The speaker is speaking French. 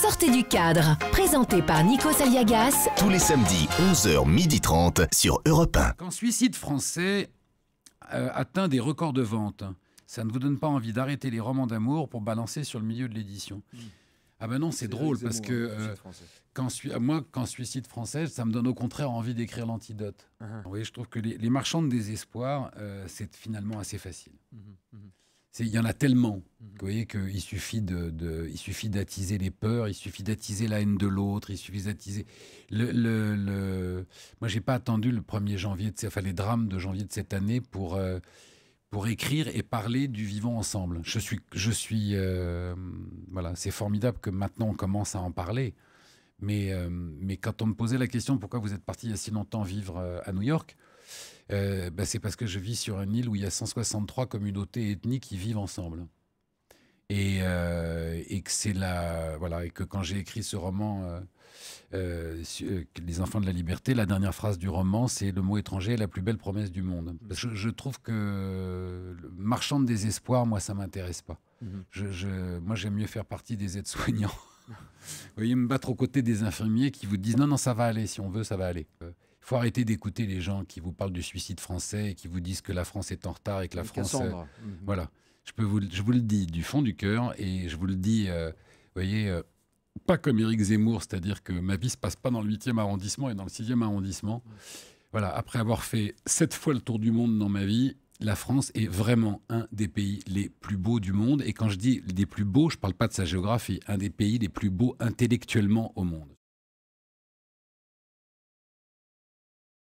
Sortez du cadre, présenté par Nikos Aliagas. Tous les samedis, 11h30 sur Europe 1. Quand Suicide français atteint des records de vente, ça ne vous donne pas envie d'arrêter les romans d'amour pour balancer sur le milieu de l'édition? Ah ben non, c'est drôle parce que quand Suicide français, ça me donne au contraire envie d'écrire l'antidote. Vous voyez, je trouve que les marchands de désespoir, c'est finalement assez facile. Il y en a tellement, vous voyez, qu'il suffit d'attiser les peurs, il suffit d'attiser la haine de l'autre, il suffit d'attiser... Moi, j'ai pas attendu le 1er janvier, les drames de janvier de cette année pour écrire et parler du vivant ensemble. Voilà, c'est formidable que maintenant on commence à en parler. Mais quand on me posait la question pourquoi vous êtes parti il y a si longtemps vivre à New York, c'est parce que je vis sur une île où il y a 163 communautés ethniques qui vivent ensemble. Et que voilà, et que quand j'ai écrit ce roman, Les enfants de la liberté, la dernière phrase du roman, c'est le mot étranger est la plus belle promesse du monde. Je trouve que le marchand de désespoir, moi, ça m'intéresse pas. Moi, j'aime mieux faire partie des aides-soignants. Vous voyez, me battre aux côtés des infirmiers qui vous disent non, ça va aller, si on veut, ça va aller. Il faut arrêter d'écouter les gens qui vous parlent du suicide français et qui vous disent que la France est en retard et que la France... Voilà. Je vous le dis du fond du cœur et je vous le dis, vous voyez, pas comme Éric Zemmour, c'est-à-dire que ma vie ne se passe pas dans le 8e arrondissement et dans le 6e arrondissement. Voilà, après avoir fait 7 fois le tour du monde dans ma vie, la France est vraiment un des pays les plus beaux du monde. Et quand je dis les plus beaux, je ne parle pas de sa géographie, un des pays les plus beaux intellectuellement au monde.